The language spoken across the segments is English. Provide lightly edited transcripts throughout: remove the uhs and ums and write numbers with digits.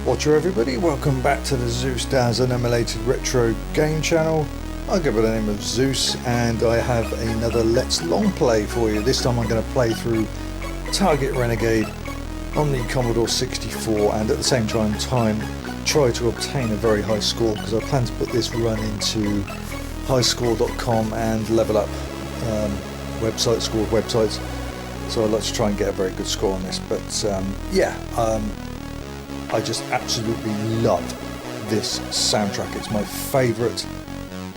Watcher everybody, welcome back to the Zeusdaz Unemulated Retro Game Channel. I go by the name of Zeus and I have another Let's Long Play for you. This time I'm going to play through Target Renegade on the Commodore 64 and at the same time try to obtain a very high score, because I plan to put this run into highscore.com and level up scored websites. So I'd like to try and get a very good score on this, but I just absolutely love this soundtrack. It's my favourite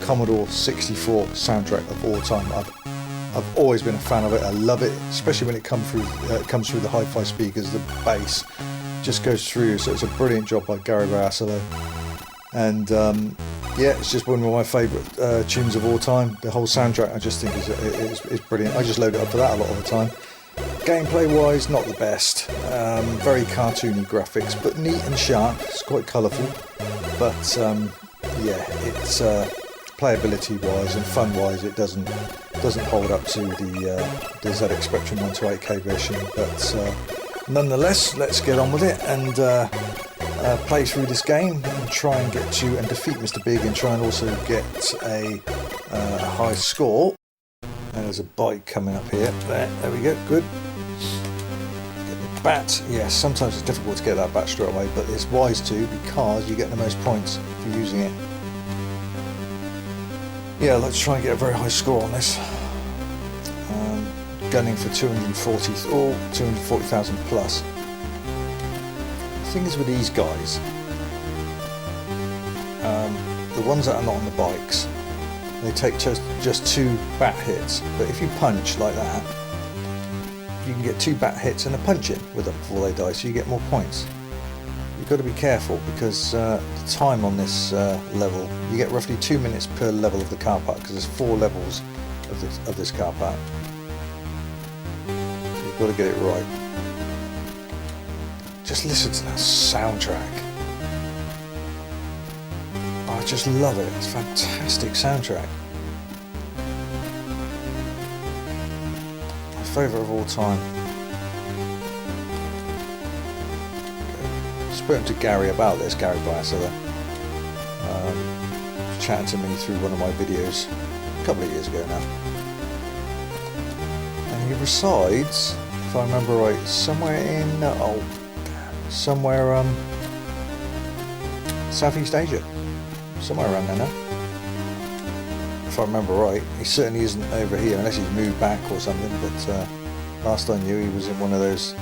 Commodore 64 soundtrack of all time. I've always been a fan of it. I love it, especially when it comes through the hi-fi speakers. The bass just goes through, so it's a brilliant job by Gary Barasolo. And it's just one of my favourite tunes of all time. The whole soundtrack I just think is brilliant. I just load it up for that a lot of the time. Gameplay wise, not the best. Very cartoony graphics, but neat and sharp. It's quite colourful, but it's playability wise and fun wise, it doesn't hold up to the ZX Spectrum 128K version. But nonetheless, let's get on with it and play through this game and try and get to and defeat Mr. Big, and try and also get a high score. And there's a bike coming up here. There we go. Good. Get the bat. Yes, sometimes it's difficult to get that bat straight away, but it's wise to, because you get the most points for using it. Yeah, let's try and get a very high score on this. Gunning for 240,000 plus. The thing is with these guys, the ones that are not on the bikes, they take just 2 bat hits, but if you punch like that, you can get 2 bat hits and a punch in with them before they die, so you get more points. You've got to be careful, because the time on this level, you get roughly 2 minutes per level of the car park, because there's 4 levels of this car park. So you've got to get it right. Just listen to that soundtrack. I just love it. It's a fantastic soundtrack. My favourite of all time. I spoke to Gary about this, Gary Barasolo. Chatting to me through one of my videos a couple of years ago now. And he resides, if I remember right, somewhere in Southeast Asia. Somewhere around there now. If I remember right, he certainly isn't over here unless he's moved back or something, but last I knew he was in one of those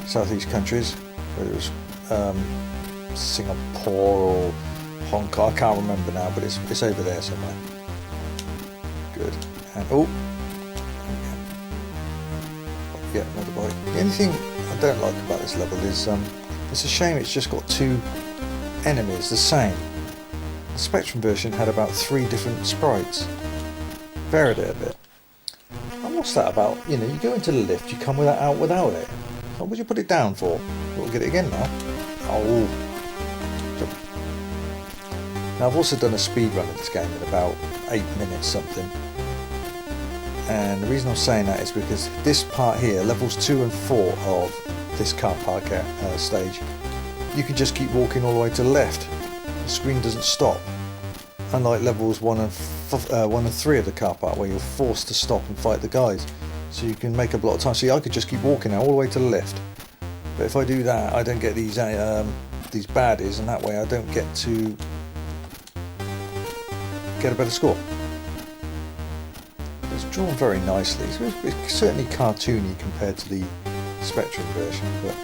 southeast countries, whether it was Singapore or Hong Kong, I can't remember now, but it's over there somewhere. Good. And another bike. The only thing I don't like about this level is it's a shame it's just got 2 enemies the same. The Spectrum version had about 3 different sprites. Varied it a bit. And what's that about? You know, you go into the lift, you come out without it. What would you put it down for? We'll get it again now. Oh. Now I've also done a speed run of this game in about 8 minutes something. And the reason I'm saying that is because this part here, levels 2 and 4 of this car park stage, you can just keep walking all the way to the left. The screen doesn't stop, unlike levels 1 and 3 of the car park, where you're forced to stop and fight the guys, so you can make up a lot of time. See, I could just keep walking now all the way to the left, but if I do that, I don't get these baddies, and that way I don't get to get a better score. It's drawn very nicely. It's certainly cartoony compared to the Spectrum version, but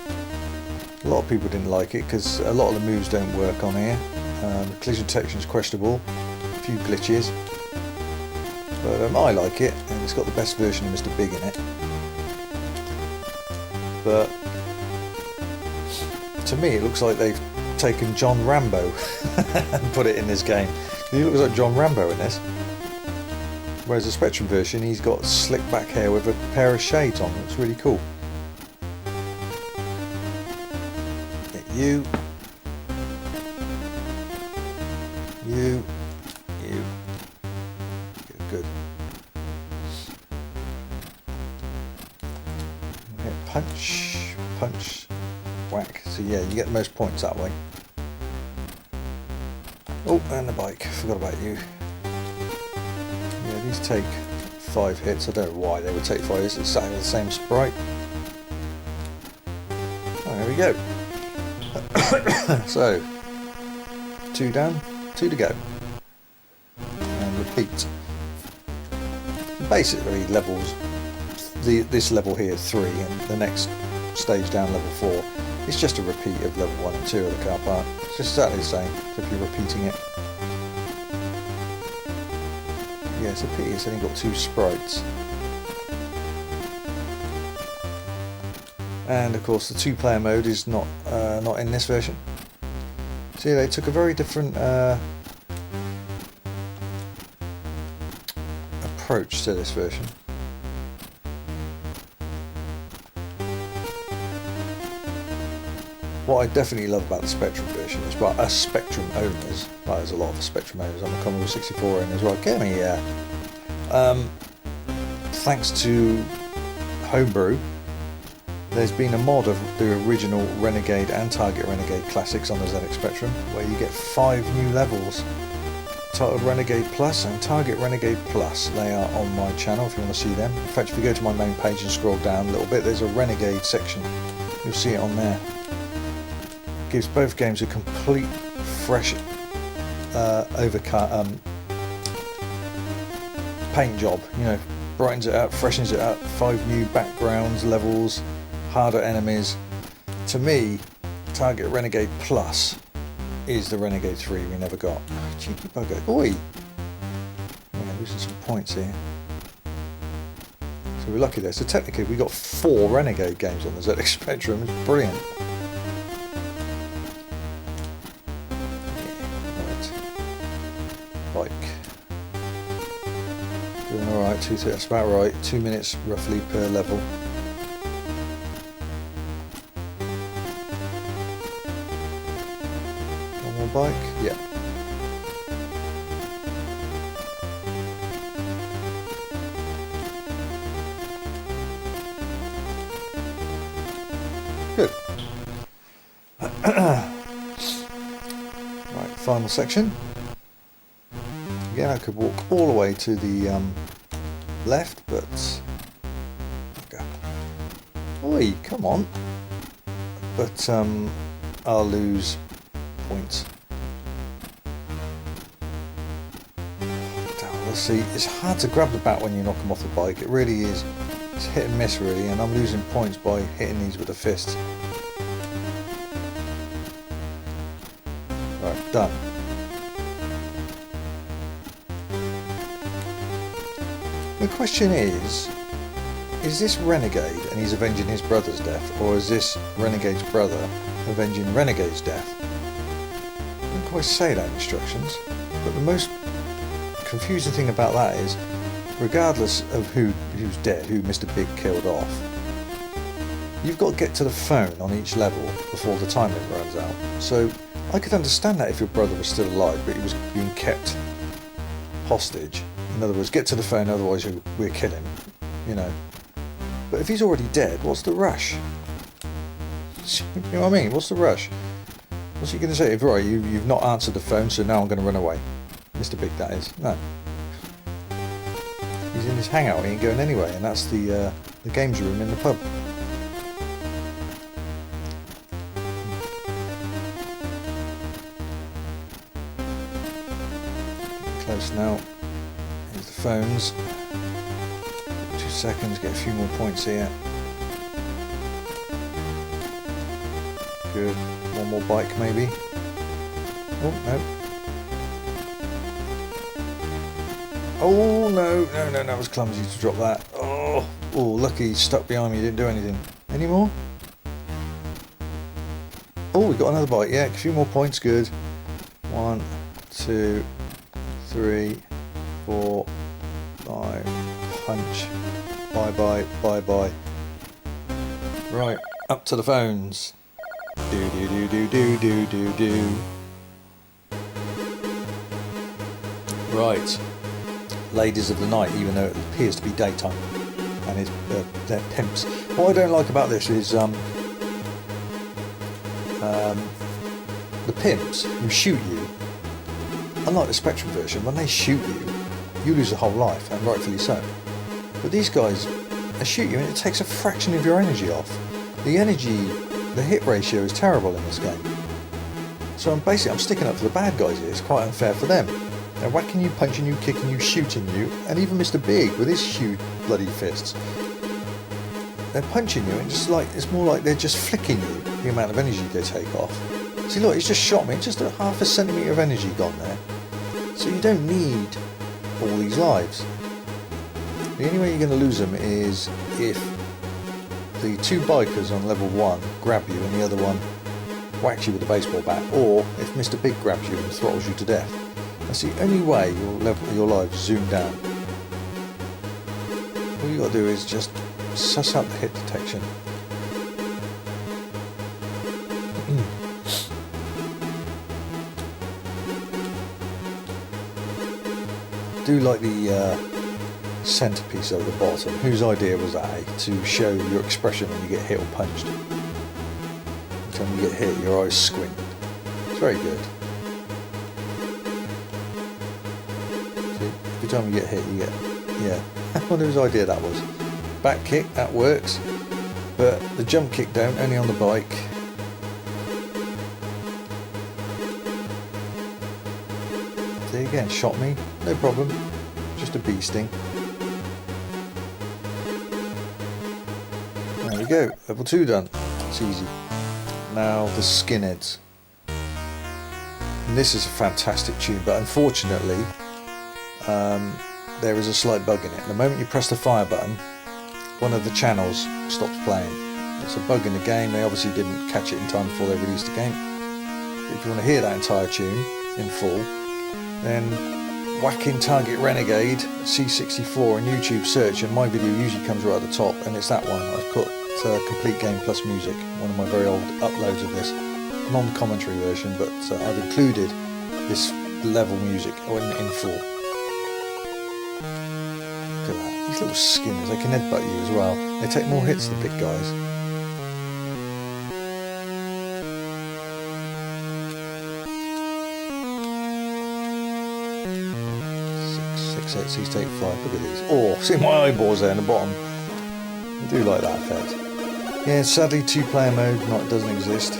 a lot of people didn't like it because a lot of the moves don't work on here. The collision detection is questionable, a few glitches, but I like it, and it's got the best version of Mr. Big in it. But to me, it looks like they've taken John Rambo and put it in this game. He looks like John Rambo in this. Whereas the Spectrum version, he's got slick back hair with a pair of shades on. It's really cool. Get you. Good. Punch. whack. So yeah, you get the most points that way. Oh, and the bike. Forgot about you. Yeah, these take 5 hits. I don't know why they would take 5 hits. It's exactly the same sprite. Oh, there we go. So, 2 down, 2 to go. And repeat. Basically levels, this level here 3 and the next stage down level 4. It's just a repeat of level 1 and 2 of the car park. It's just exactly the same, so if you're repeating it. Yeah, it's a pity it's only got 2 sprites. And of course the 2-player mode is not in this version. See, they took a very different approach to this version. What I definitely love about the Spectrum version is, well, us Spectrum owners, well, there's a lot of Spectrum owners, I'm a Commodore 64 owner as well, get me, yeah. Thanks to Homebrew, there's been a mod of the original Renegade and Target Renegade classics on the ZX Spectrum, where you get 5 new levels, titled Renegade Plus and Target Renegade Plus. They are on my channel if you want to see them. In fact, if you go to my main page and scroll down a little bit, there's a Renegade section, you'll see it on there. Gives both games a complete fresh paint job, you know, brightens it up, freshens it up, 5 new backgrounds, levels, harder enemies. To me, Target Renegade Plus is the Renegade 3 we never got. Oh, cheeky bugger. Oi! Yeah, losing some points here. So we're lucky there. So technically we got 4 Renegade games on the ZX Spectrum. It's brilliant. Bike. Doing alright, that's about right. 2 minutes roughly per level. One more bike? Yeah. Good. Right, final section. Again, I could walk all the way to the left, but okay. Oi, come on! But I'll lose points. Let's see. It's hard to grab the bat when you knock them off the bike. It really is. It's hit and miss, really, and I'm losing points by hitting these with a fist. Right, done. The question is this Renegade and he's avenging his brother's death, or is this Renegade's brother avenging Renegade's death? I don't quite say that in instructions, but the most confusing thing about that is, regardless of who's dead, who Mr. Big killed off, you've got to get to the phone on each level before the time limit runs out. So I could understand that if your brother was still alive, but he was being kept hostage. In other words, get to the phone, otherwise we'll kill him, you know. But if he's already dead, what's the rush? You know what I mean? What's the rush? What's he going to say? If, right, you've not answered the phone, so now I'm going to run away. Mr. Big, that is. No. He's in his hangout, he ain't going anywhere, and that's the games room in the pub. Close now. Here's the phones. 2 seconds, get a few more points here. Good. One more bike maybe. Oh, no. Oh, no, that was clumsy to drop that. Oh, lucky he's stuck behind me, didn't do anything. Any more? Oh, we got another bike, yeah, a few more points, good. 1, 2, 3, 4, 5, punch. Bye-bye, bye-bye. Right, up to the phones. Do. Right. Ladies of the night, even though it appears to be daytime, and they're pimps. What I don't like about this is the pimps who shoot you, unlike the Spectrum version, when they shoot you, you lose a whole life, and rightfully so. But these guys, they shoot you and it takes a fraction of your energy off. The hit ratio is terrible in this game. So I'm sticking up for the bad guys here. It's quite unfair for them. They're whacking you, punching you, kicking you, shooting you, and even Mr. Big with his huge bloody fists. They're punching you and just like, it's more like they're just flicking you, the amount of energy they take off. See, look, he's just shot me, just a half a centimetre of energy gone there. So you don't need all these lives. The only way you're going to lose them is if the two bikers on level 1 grab you and the other one whacks you with a baseball bat, or if Mr. Big grabs you and throttles you to death. That's the only way your lives zoom down. All you got to do is just suss out the hit detection. Do like the centerpiece at the bottom. Whose idea was that, eh? To show your expression when you get hit or punched. Every time you get hit, your eyes squint. It's very good. See, every time you get hit, you get... Yeah, I wonder whose idea that was. Back kick, that works. But the jump kick don't, only on the bike. See again, shot me, no problem. Just a bee sting. There we go, level 2 done. It's easy. Now the skinheads. And this is a fantastic tune, but unfortunately there is a slight bug in it. The moment you press the fire button, one of the channels stops playing. It's a bug in the game. They obviously didn't catch it in time before they released the game. But if you want to hear that entire tune in full, then whack in Target Renegade C64 and YouTube search, and my video usually comes right at the top, and it's that one. I've put complete game plus music, one of my very old uploads of this, non-commentary version, but I've included this level music in full. Look at that, these little skinners, they can headbutt you as well. They take more hits than big guys. Six, 8, 5, look at these. Oh, see my eyeballs there in the bottom. I do like that effect. Yeah, sadly 2-player mode doesn't exist. I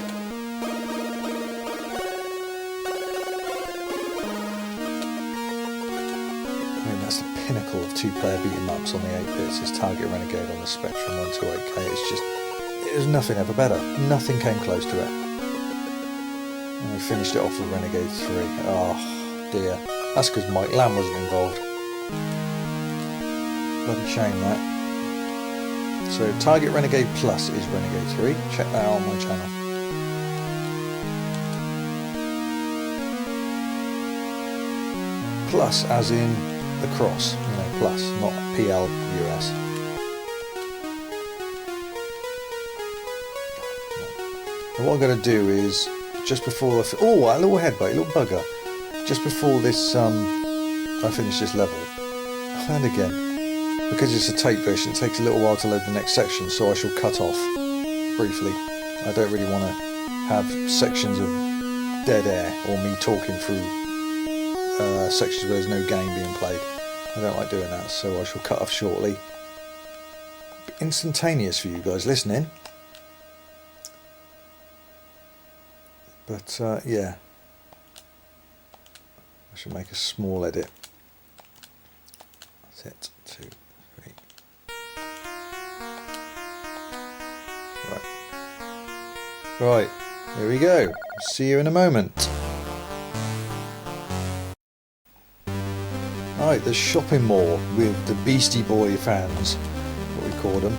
mean, that's the pinnacle of 2-player beat-em ups on the 8-bits, is Target Renegade on the Spectrum 128K. It's just, there's nothing ever better. Nothing came close to it. And I finished it off with Renegade 3. Oh dear. That's because Mike Lamb wasn't involved. Bloody shame that. So Target Renegade Plus is Renegade 3. Check that out on my channel. Plus as in the cross, you know, plus, not PLUS. And what I'm going to do is, just before oh, a little headbutt, a little bugger. Just before this, I finish this level, and again, because it's a tape version, it takes a little while to load the next section, so I shall cut off briefly. I don't really want to have sections of dead air or me talking through sections where there's no game being played. I don't like doing that, so I shall cut off shortly. Instantaneous for you guys listening. But yeah. I should make a small edit. That's it. 2, 3. Right. Here we go. See you in a moment. Right, the shopping mall with the Beastie Boy fans, what we call them.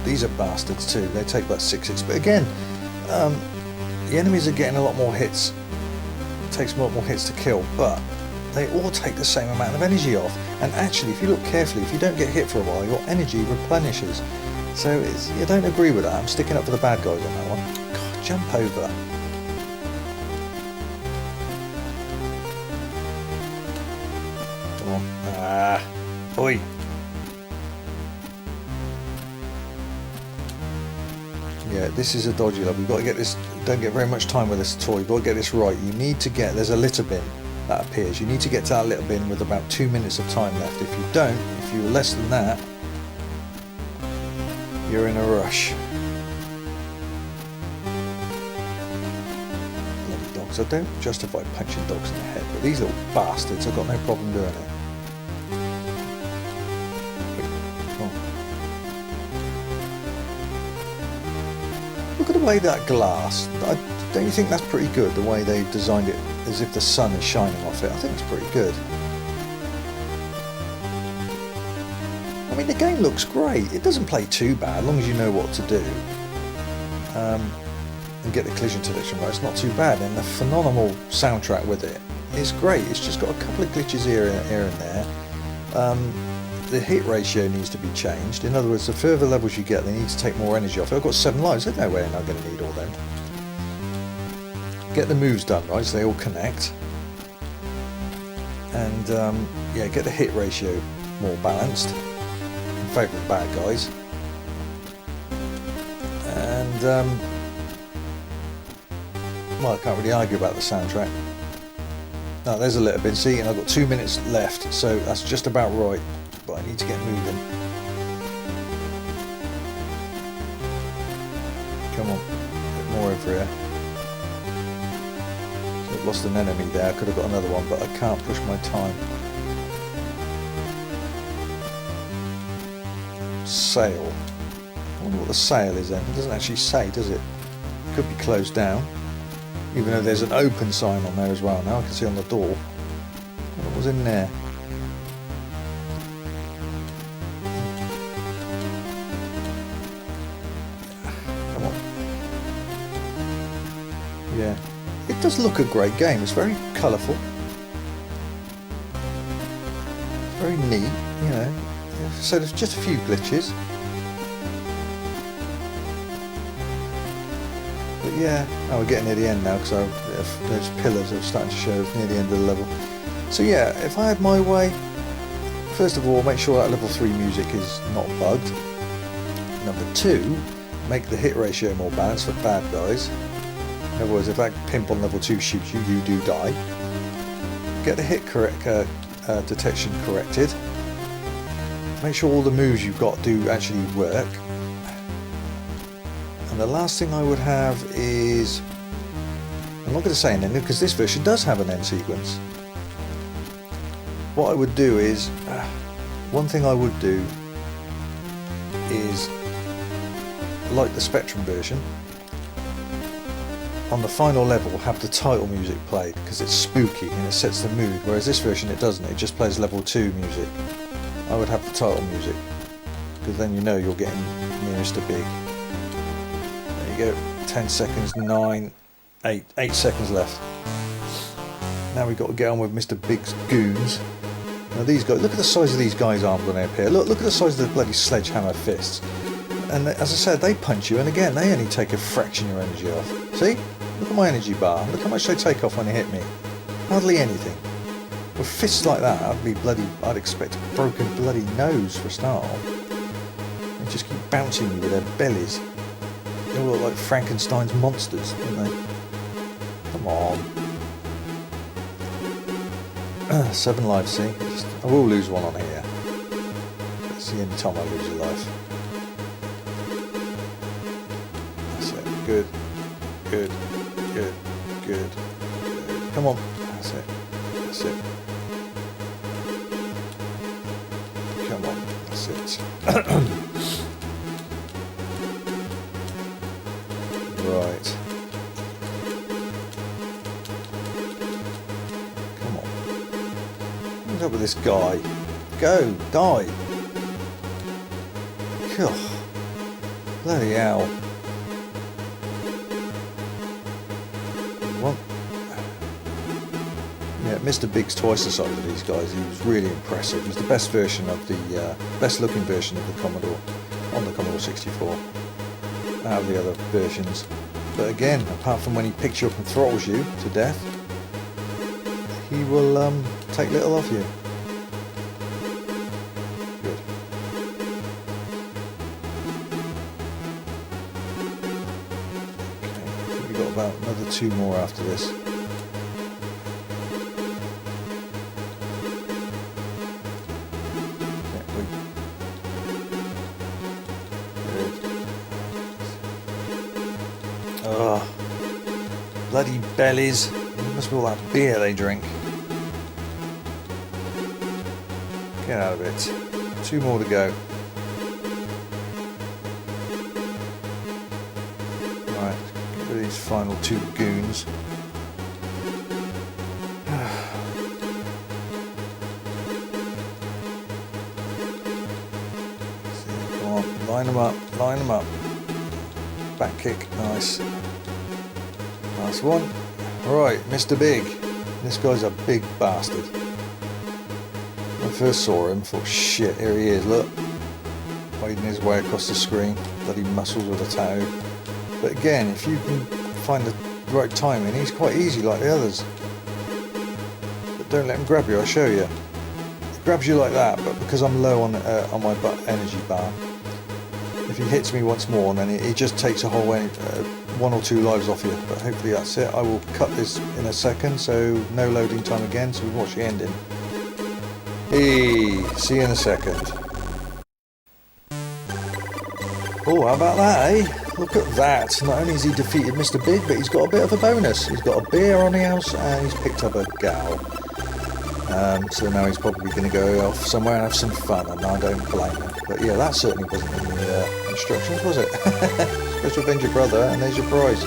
These are bastards too. They take about 6 hits, but again, the enemies are getting a lot more hits. It takes a lot more hits to kill, but they all take the same amount of energy off, and actually if you look carefully, if you don't get hit for a while, your energy replenishes. So you don't agree with that. I'm sticking up for the bad guys on that one. God, jump over. Come on. Ah, oi. Yeah, this is a dodgy level. We've got to get this don't get very much time with this at all. You've got to get this right. You need to get, there's a litter bin that appears. You need to get to that litter bin with about 2 minutes of time left. If you don't, if you're less than that, you're in a rush. Bloody dogs. I don't justify punching dogs in the head, but these little bastards, I've got no problem doing it. Look at the way that glass, don't you think that's pretty good, the way they've designed it as if the sun is shining off it? I think it's pretty good. I mean, the game looks great. It doesn't play too bad, as long as you know what to do. And get the collision detection right, it's not too bad. And the phenomenal soundtrack with it is great. It's just got a couple of glitches here and there. The hit ratio needs to be changed. In other words, the further levels you get, they need to take more energy off. I've got 7 lives, there's no way I'm going to need all them. Get the moves done right, so they all connect. And yeah, get the hit ratio more balanced in favour of bad guys. And well, I can't really argue about the soundtrack. No, there's a little bit, see, and I've got 2 minutes left, so that's just about right. But I need to get moving. Come on, a bit more over here. So I've lost an enemy there. I could have got another one, but I can't push my time. Sail. I wonder what the sail is then. It doesn't actually say, does it? It could be closed down. Even though there's an open sign on there as well. Now I can see on the door. What was in there? Yeah, it does look a great game. It's very colourful, very neat, you know. So there's just a few glitches, but yeah. Oh, we're getting near the end now because those pillars are starting to show near the end of the level. So yeah, if I had my way, first of all, make sure that level 3 music is not bugged. Number 2, make the hit ratio more balanced for bad guys. In other words, if that pimp on level 2 shoots you, you do die. Get the hit detection corrected. Make sure all the moves you've got do actually work. And the last thing I would have is, I'm not going to say an ending because this version does have an end sequence. What I would do is, one thing I would do is, like the Spectrum version, on the final level have the title music played because it's spooky and it sets the mood, whereas this version it doesn't, it just plays level 2 music. I would have the title music because then you know you're getting nearest to big. There you go, 10 seconds, 9, 8 seconds left. Now we've got to get on with Mr. Big's goons. Now these guys, look at the size of these guys' arms when they appear. Look at the size of the bloody sledgehammer fists. And as I said, they punch you, and again, they only take a fraction of your energy off. See? Look at my energy bar. Look how much they take off when they hit me. Hardly anything. With fists like that, I'd expect a broken bloody nose for a start. They just keep bouncing you with their bellies. They all look like Frankenstein's monsters, don't they? Come on. 7 lives, see? I will lose one on here. That's the only time I lose a life. That's it. Good. Good. Good. Good. Good. Come on. That's it. That's it. Come on. That's it. Right. Come on. What's up with this guy? Go. Die. God. Bloody hell. What? Yeah, Mr. Big's twice the size of these guys. He was really impressive. He's the best version of the best looking version of the Commodore on the Commodore 64 out of the other versions. But again, apart from when he picks you up and throttles you to death, he will take little off you. Good. Okay, we've got about another 2 more after this. Oh, bloody bellies. It must be all that beer they drink. Get out of it. 2 more to go. Right, get rid of these final 2 goons. Come on, line them up, line them up. Back kick, nice. Last one. Right, Mr. Big. This guy's a big bastard. When I first saw him, I thought, shit, here he is, look. Wading his way across the screen. Bloody muscles with a tattoo. But again, if you can find the right timing, he's quite easy like the others. But don't let him grab you, I'll show you. He grabs you like that, but because I'm low on my energy bar, if he hits me once more, then he just takes a whole 1 or 2 lives off you. But hopefully that's it. I will cut this in a second, so no loading time again, so we watch the ending. Hey, see you in a second. Oh, how about that, eh? Look at that. Not only has he defeated Mr. Big, but he's got a bit of a bonus. He's got a beer on the house and he's picked up a gal. So now he's probably going to go off somewhere and have some fun, and I don't blame him. But yeah, that certainly wasn't in the instructions, was it? Supposed to avenge your brother, and there's your prize.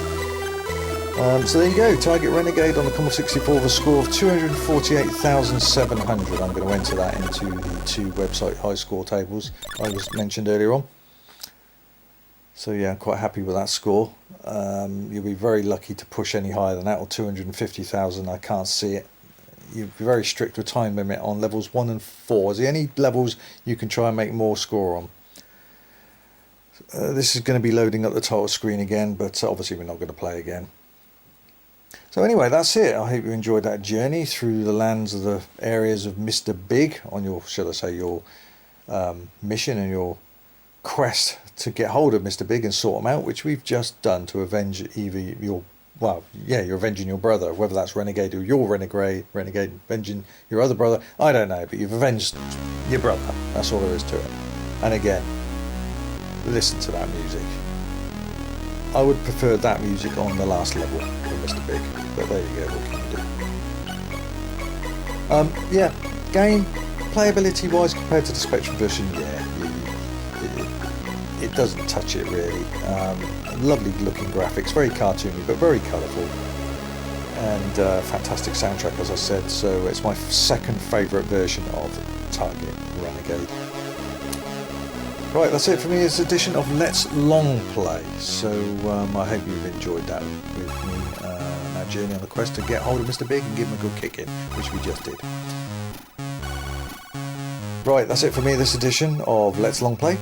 So there you go, Target Renegade on the Commodore 64 with a score of 248,700. I'm going to enter that into the 2 website high score tables I was mentioned earlier on. So yeah, I'm quite happy with that score. You'll be very lucky to push any higher than that, or 250,000, I can't see it. You're very strict with time limit on levels 1 and 4. Is there any levels you can try and make more score on? This is going to be loading up the title screen again, but obviously we're not going to play again. So anyway, that's it. I hope you enjoyed that journey through the lands of the areas of Mr. Big on your, shall I say, your mission and your quest to get hold of Mr. Big and sort him out, which we've just done to avenge either your, well, yeah, you're avenging your brother, whether that's Renegade or your Renegade avenging your other brother, I don't know, but you've avenged your brother. That's all there is to it. And again, listen to that music. I would prefer that music on the last level for Mr. Big, but there you go, what can you do? Yeah, game, playability wise compared to the Spectrum version, yeah, it doesn't touch it really. Lovely looking graphics, very cartoony but very colourful, and fantastic soundtrack, as I said. So it's my second favourite version of Target Renegade. Right, that's it for me, this edition of Let's Long Play. So I hope you've enjoyed that with me, our journey on the quest to get hold of Mr. Big and give him a good kick in, which we just did. Right, that's it for me, this edition of Let's Long Play.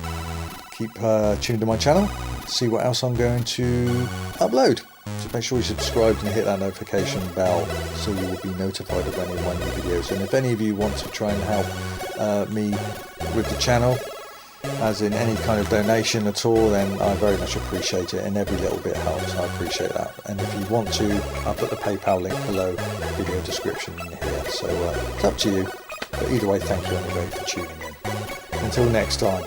Keep tuned to my channel, see what else I'm going to upload. So make sure you subscribe and hit that notification bell so you will be notified of any of my new videos. And if any of you want to try and help me with the channel, as in any kind of donation at all, then I very much appreciate it, and every little bit helps. I appreciate that. And if you want to, I'll put the PayPal link below the video description in here. So it's up to you. But either way, thank you anyway for tuning in. Until next time,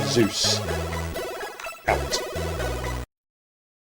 Zeus.